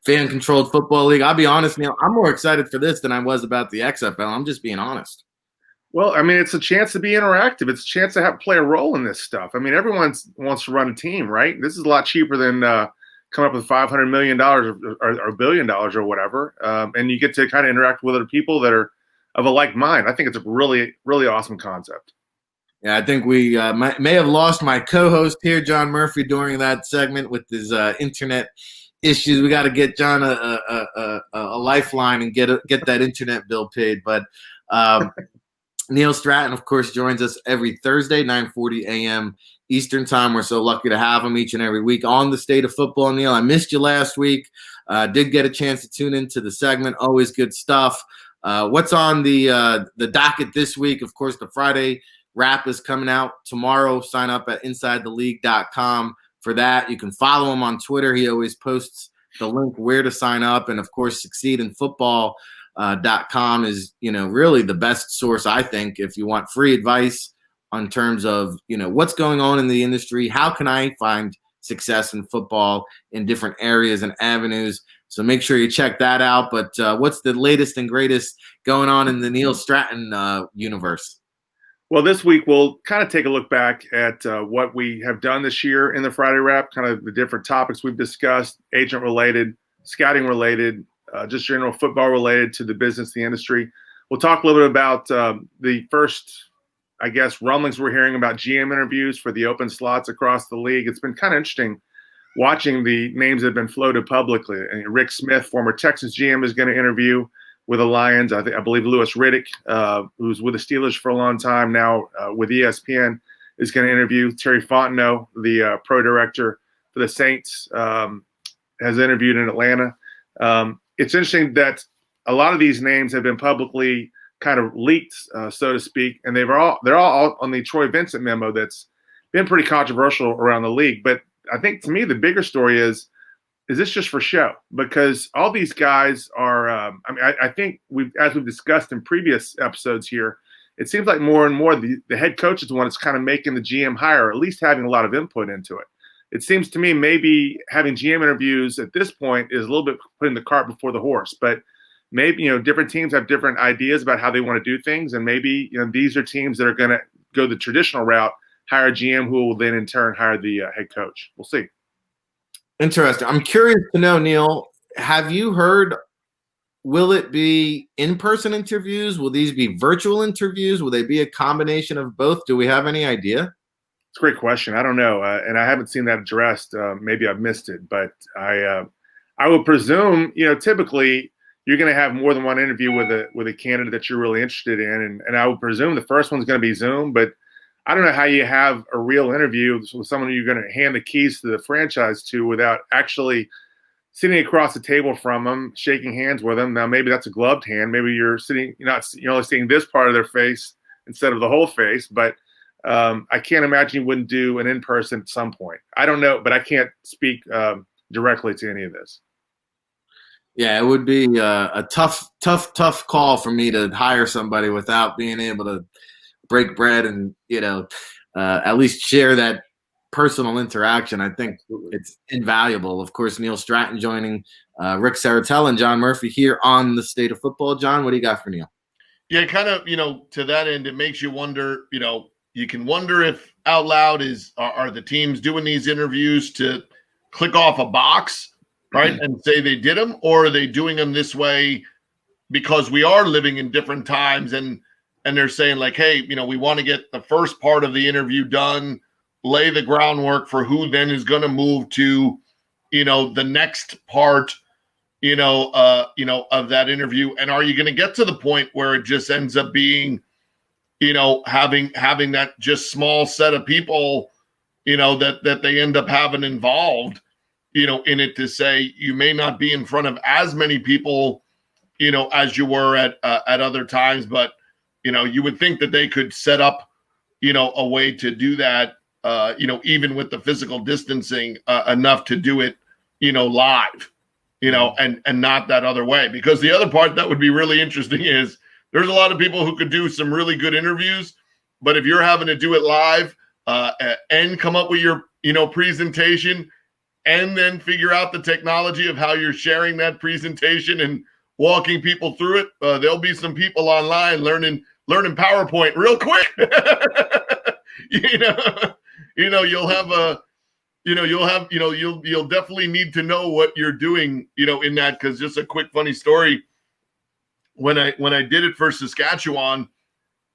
fan-controlled football league. I'll be honest, Neil, I'm more excited for this than I was about the XFL. I'm just being honest. Well, I mean, it's a chance to be interactive. It's a chance to play a role in this stuff. I mean, everyone wants to run a team, right? This is a lot cheaper than coming up with $500 million or $1 billion or whatever. And you get to kind of interact with other people that are of a like mind. I think it's a really, really awesome concept. Yeah, I think we may have lost my co-host here, John Murphy, during that segment with his internet issues. We got to get John a lifeline and get that internet bill paid. But Neil Stratton, of course, joins us every Thursday, 9:40 a.m. Eastern time. We're so lucky to have him each and every week on the State of Football. Neil, I missed you last week. Did get a chance to tune into the segment. Always good stuff. What's on the docket this week? Of course, the Friday wrap is coming out tomorrow. Sign up at InsideTheLeague.com for that. You can follow him on Twitter. He always posts the link where to sign up. And, of course, SucceedInFootball.com is, really the best source, I think, if you want free advice on terms of, what's going on in the industry. How can I find success in football in different areas and avenues? So make sure you check that out. But what's the latest and greatest going on in the Neil Stratton universe? Well, this week we'll kind of take a look back at what we have done this year in the Friday Wrap, kind of the different topics we've discussed, agent-related, scouting-related, just general football related to the business, the industry. We'll talk a little bit about the first, I guess, rumblings we're hearing about GM interviews for the open slots across the league. It's been kind of interesting watching the names that have been floated publicly. And Rick Smith, former Texas GM, is going to interview with the Lions. I believe Louis Riddick, who's with the Steelers for a long time now with ESPN, is going to interview. Terry Fontenot, the pro director for the Saints, has interviewed in Atlanta. It's interesting that a lot of these names have been publicly kind of leaked, so to speak, and they're all on the Troy Vincent memo that's been pretty controversial around the league. But I think to me the bigger story is this just for show? Because all these guys are, I think as we've discussed in previous episodes here, it seems like more and more the head coach is the one that's kind of making the GM hire, or at least having a lot of input into it. It seems to me maybe having GM interviews at this point is a little bit putting the cart before the horse. But maybe, different teams have different ideas about how they want to do things. And maybe, these are teams that are going to go the traditional route, hire a GM who will then in turn hire the head coach. We'll see. Interesting. I'm curious to know, Neil, have you heard, will it be in-person interviews? Will these be virtual interviews? Will they be a combination of both? Do we have any idea? It's a great question. I don't know. And I haven't seen that addressed. Maybe I've missed it. But I would presume, typically you're going to have more than one interview with a candidate that you're really interested in. And I would presume the first one's going to be Zoom. But I don't know how you have a real interview with someone you're going to hand the keys to the franchise to without actually sitting across the table from them, shaking hands with them. Now, maybe that's a gloved hand. Maybe you're only seeing this part of their face instead of the whole face. But I can't imagine you wouldn't do an in-person at some point. I don't know, but I can't speak directly to any of this. Yeah, it would be a tough call for me to hire somebody without being able to break bread and, at least share that personal interaction. I think it's invaluable. Of course, Neil Stratton joining Rick Serritella and John Murphy here on the State of Football. John, what do you got for Neil? Yeah, kind of, to that end, it makes you wonder, you can wonder if out loud are the teams doing these interviews to click off a box, right, and say they did them, or are they doing them this way because we are living in different times and they're saying like, hey, we want to get the first part of the interview done, lay the groundwork for who then is going to move to, the next part, of that interview. And are you going to get to the point where it just ends up being, having that just small set of people, that they end up having involved, in it to say you may not be in front of as many people, as you were at other times, but you would think that they could set up, a way to do that, even with the physical distancing enough to do it, live, and not that other way. Because the other part that would be really interesting is there's a lot of people who could do some really good interviews, but if you're having to do it live and come up with your, presentation and then figure out the technology of how you're sharing that presentation and walking people through it. There'll be some people online learning PowerPoint real quick. You'll have a, you'll definitely need to know what you're doing, in that. Because just a quick funny story, when I did it for Saskatchewan,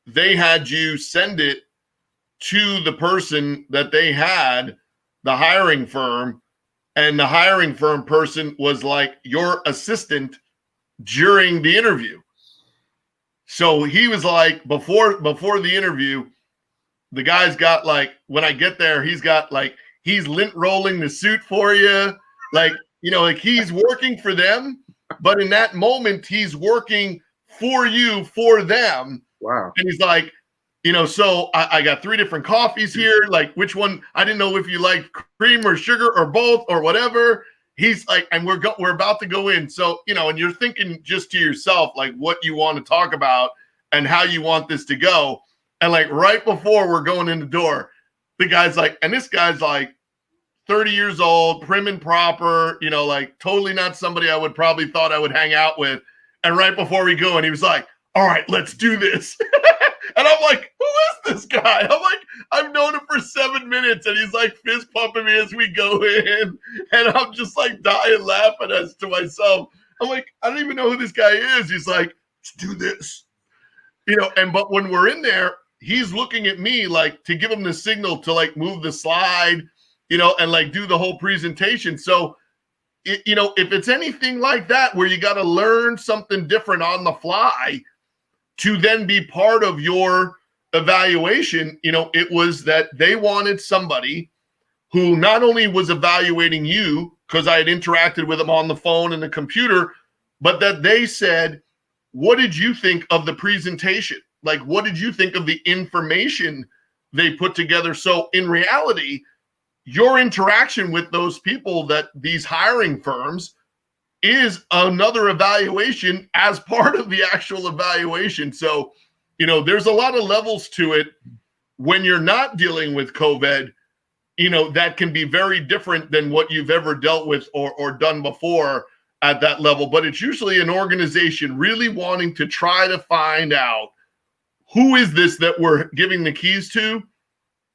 they had you send it to the person that they had, the hiring firm, and the hiring firm person was like your assistant during the interview. So he was like, before the interview, the guy's got like, when I get there, he's got like, he's lint rolling the suit for you. Like, like he's working for them, but in that moment, he's working for you, for them. Wow. And he's like, so I got 3 different coffees here. Like, which one? I didn't know if you liked cream or sugar or both or whatever. He's like, and we're about to go in. So, and you're thinking just to yourself, like what you want to talk about and how you want this to go. And like right before we're going in the door, the guy's like, and this guy's like 30 years old, prim and proper, like totally not somebody I would probably thought I would hang out with. And right before we go, and he was like, all right, let's do this. And I'm like, who is this guy? I'm like, I've known him for 7 minutes, and he's like fist pumping me as we go in. And I'm just like dying laughing as to myself. I'm like, I don't even know who this guy is. He's like, let's do this. But when we're in there, he's looking at me like to give him the signal to like move the slide, and like do the whole presentation. So, if it's anything like that, where you got to learn something different on the fly to then be part of your evaluation, it was that they wanted somebody who not only was evaluating you, because I had interacted with them on the phone and the computer, but that they said, what did you think of the presentation? Like, what did you think of the information they put together? So in reality, your interaction with those people, that these hiring firms, is another evaluation as part of the actual evaluation. So, there's a lot of levels to it when you're not dealing with COVID, that can be very different than what you've ever dealt with or done before at that level. But it's usually an organization really wanting to try to find out, who is this that we're giving the keys to?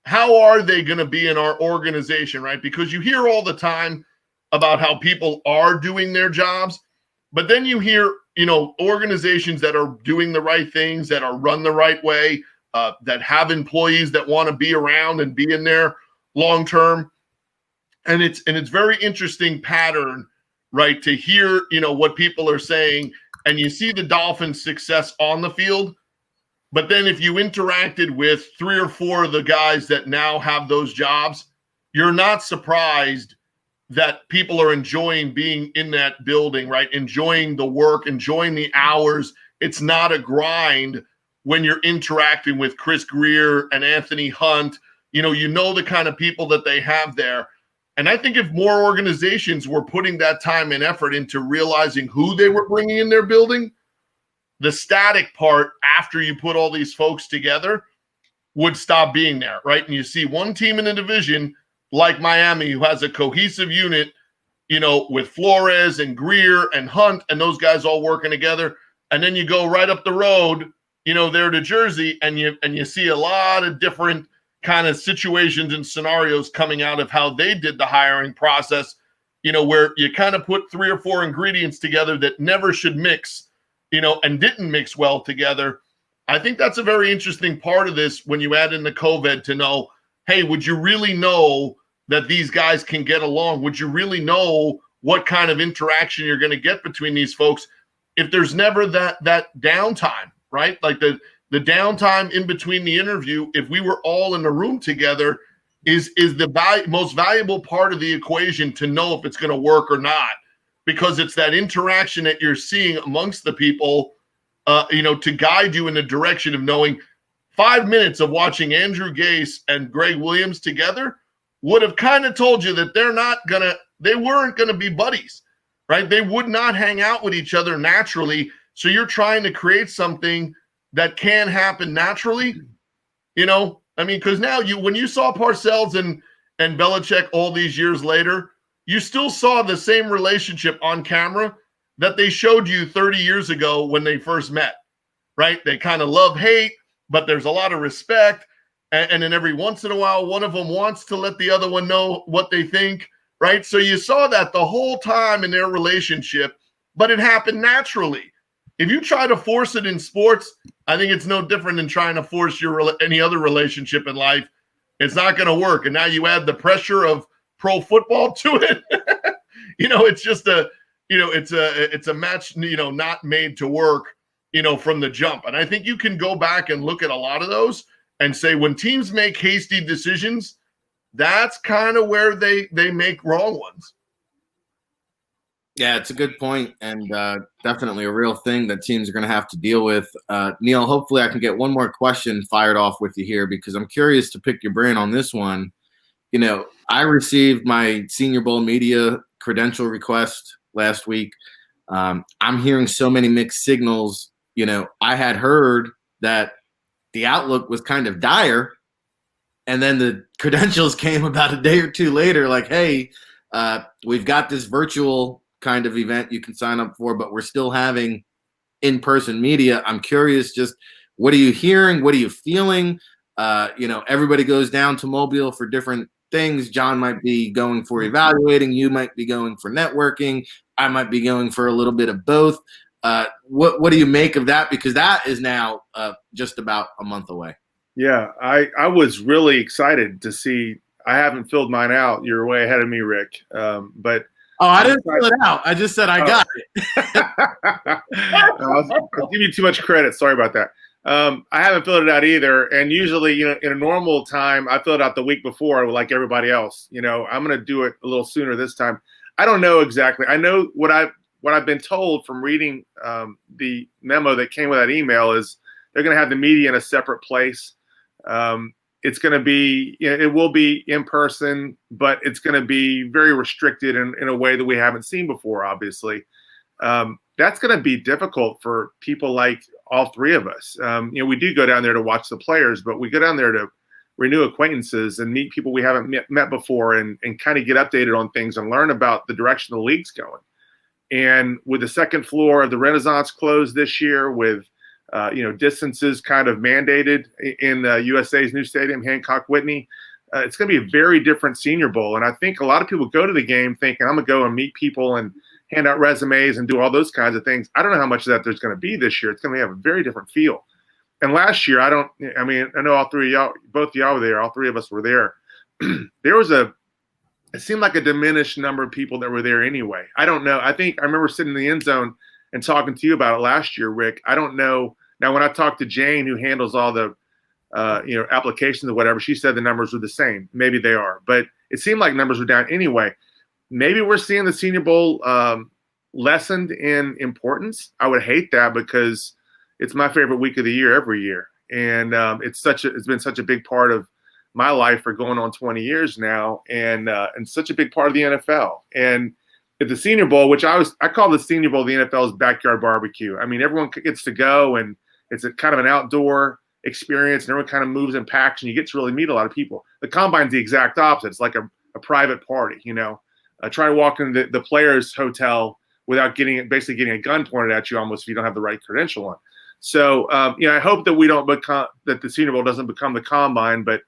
How are they going to be in our organization, right? Because you hear all the time about how people are doing their jobs, but then you hear, organizations that are doing the right things, that are run the right way, that have employees that want to be around and be in there long term. And it's very interesting pattern, right? To hear, what people are saying, and you see the Dolphins' success on the field. But then if you interacted with 3 or 4 of the guys that now have those jobs, you're not surprised that people are enjoying being in that building, right? Enjoying the work, enjoying the hours. It's not a grind when you're interacting with Chris Greer and Anthony Hunt. You know the kind of people that they have there. And I think if more organizations were putting that time and effort into realizing who they were bringing in their building, the static part after you put all these folks together would stop being there, right? And you see one team in the division like Miami, who has a cohesive unit, with Flores and Greer and Hunt and those guys all working together. And then you go right up the road, there to Jersey, and you see a lot of different kind of situations and scenarios coming out of how they did the hiring process, where you kind of put 3 or 4 ingredients together that never should mix, and didn't mix well together. I think that's a very interesting part of this when you add in the COVID, to know, hey, would you really know that these guys can get along? Would you really know what kind of interaction you're going to get between these folks if there's never that downtime, right? Like the downtime in between the interview, if we were all in the room together, is the most valuable part of the equation to know if it's going to work or not, because it's that interaction that you're seeing amongst the people, to guide you in the direction of knowing. 5 minutes of watching Andrew Gase and Greg Williams together would have kind of told you that they weren't going to be buddies, right? They would not hang out with each other naturally. So you're trying to create something that can happen naturally, because now when you saw Parcells and Belichick all these years later, you still saw the same relationship on camera that they showed you 30 years ago when they first met, right? They kind of love, hate, but there's a lot of respect. And then every once in a while, one of them wants to let the other one know what they think, right? So you saw that the whole time in their relationship, but it happened naturally. If you try to force it in sports, I think it's no different than trying to force any other relationship in life. It's not going to work. And now you add the pressure of pro football to it. It's just it's a match, not made to work, from the jump. And I think you can go back and look at a lot of those and say when teams make hasty decisions, that's kind of where they make wrong ones. Yeah, it's a good point, and definitely a real thing that teams are going to have to deal with. Neil, hopefully I can get one more question fired off with you here because I'm curious to pick your brain on this one. I received my Senior Bowl media credential request last week. I'm hearing so many mixed signals. I had heard that the outlook was kind of dire, and then the credentials came about a day or two later like, hey, we've got this virtual kind of event you can sign up for, but we're still having in-person media. I'm curious, just what are you hearing? What are you feeling? Everybody goes down to Mobile for different things. John might be going for evaluating. You might be going for networking. I might be going for a little bit of both. What do you make of that? Because that is now just about a month away. Yeah, I was really excited to see. I haven't filled mine out. You're way ahead of me, Rick. But I didn't fill it out. I just said I got it. I'll give you too much credit. Sorry about that. I haven't filled it out either. And usually, in a normal time, I fill it out the week before, like everybody else. I'm going to do it a little sooner this time. I don't know exactly. I know what I've been told from reading the memo that came with that email is they're going to have the media in a separate place. It's going to be, it will be in person, but it's going to be very restricted in a way that we haven't seen before, obviously. That's going to be difficult for people like all three of us. We do go down there to watch the players, but we go down there to renew acquaintances and meet people we haven't met before and kind of get updated on things and learn about the direction the league's going. And with the second floor of the Renaissance closed this year, with distances kind of mandated in the USA's new stadium, Hancock Whitney, it's going to be a very different Senior Bowl. And I think a lot of people go to the game thinking, I'm going to go and meet people and hand out resumes and do all those kinds of things. I don't know how much of that there's going to be this year. It's going to have a very different feel. And last year, I know all three of y'all, both of y'all were there. All three of us were there. It seemed like a diminished number of people that were there anyway. I don't know. I think I remember sitting in the end zone and talking to you about it last year, Rick. I don't know. Now, when I talked to Jane, who handles all the, applications or whatever, she said the numbers were the same. Maybe they are, but it seemed like numbers were down anyway. Maybe we're seeing the Senior Bowl lessened in importance. I would hate that because it's my favorite week of the year every year, and it's been such a big part of my life for going on 20 years now, and such a big part of the NFL. And at the Senior Bowl, which I call the Senior Bowl the NFL's backyard barbecue. I mean, everyone gets to go, and it's a kind of an outdoor experience, and everyone kind of moves in packs, and you get to really meet a lot of people. The Combine's the exact opposite. It's like a private party, try to walk into the players' hotel without basically getting a gun pointed at you almost if you don't have the right credential on. So, I hope that that the Senior Bowl doesn't become the Combine, but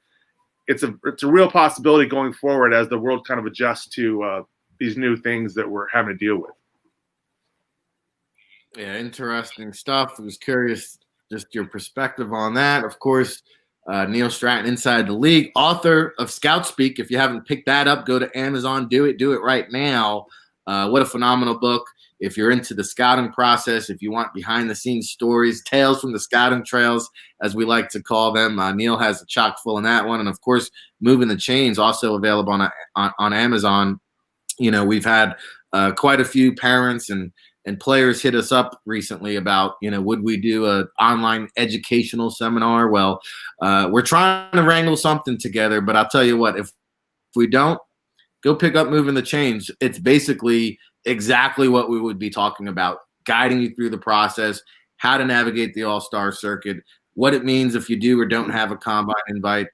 it's a real possibility going forward as the world kind of adjusts to these new things that we're having to deal with. Yeah, interesting stuff. I was curious just your perspective on that. Of course, Neil Stratton, Inside the League, author of Scout Speak. If you haven't picked that up, go to Amazon. Do it right now. What a phenomenal book. If you're into the scouting process, if you want behind-the-scenes stories, tales from the scouting trails, as we like to call them, Neil has a chock full in that one. And, of course, Moving the Chains, also available on Amazon. We've had quite a few parents and players hit us up recently about, would we do an online educational seminar? Well, we're trying to wrangle something together, but I'll tell you what, if we don't, go pick up Moving the Chains. It's basically exactly what we would be talking about, guiding you through the process, how to navigate the all-star circuit, what it means if you do or don't have a combine invite,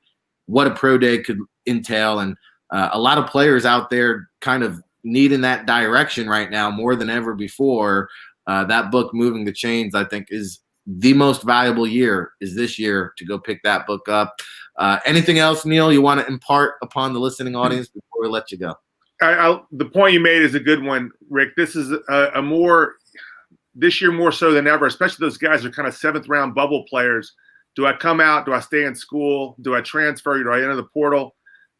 what a pro day could entail. And a lot of players out there kind of needing that direction right now more than ever before. That book, Moving the Chains, I think is the most valuable year is this year to go pick that book up. Anything else, Neil, you want to impart upon the listening audience before we let you go? The point you made is a good one, Rick. This is this year more so than ever, especially those guys who are kind of 7th round bubble players. Do I come out? Do I stay in school? Do I transfer? Do I enter the portal?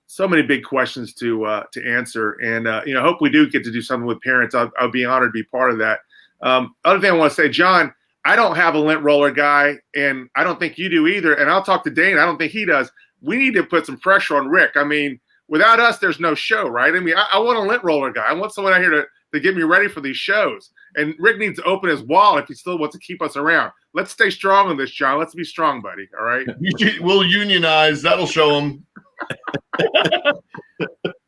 So many big questions to answer. And, I hope we do get to do something with parents. I'll be honored to be part of that. Other thing I want to say, John, I don't have a lint roller guy, and I don't think you do either. And I'll talk to Dane. I don't think he does. We need to put some pressure on Rick. I mean, without us, there's no show, right? I mean, I want a lint roller guy. I want someone out here to get me ready for these shows. And Rick needs to open his wallet if he still wants to keep us around. Let's stay strong on this, John. Let's be strong, buddy. All right. We'll unionize. That'll show him.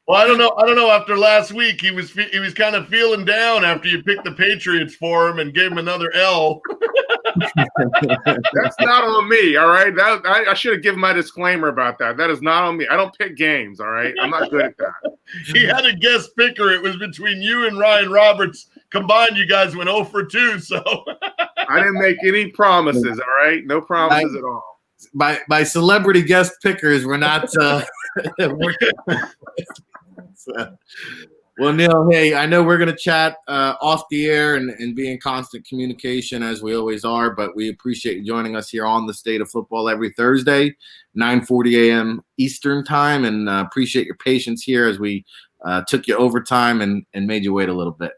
Well, I don't know. After last week, he was kind of feeling down after you picked the Patriots for him and gave him another L. That's not on me. All right. I should have given my disclaimer about that. That is not on me. I don't pick games. All right. I'm not good at that. He had a guest picker. It was between you and Ryan Roberts. Combined, you guys went 0 for 2. So I didn't make any promises. All right. No promises at all. By celebrity guest pickers, we're not. Well, Neil, hey, I know we're going to chat off the air and be in constant communication as we always are, but we appreciate you joining us here on The State of Football every Thursday, 9:40 a.m. Eastern time, and appreciate your patience here as we took you overtime and made you wait a little bit.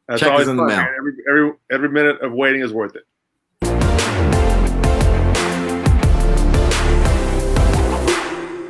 That's Check always us in the fun, mail. man. Every minute of waiting is worth it.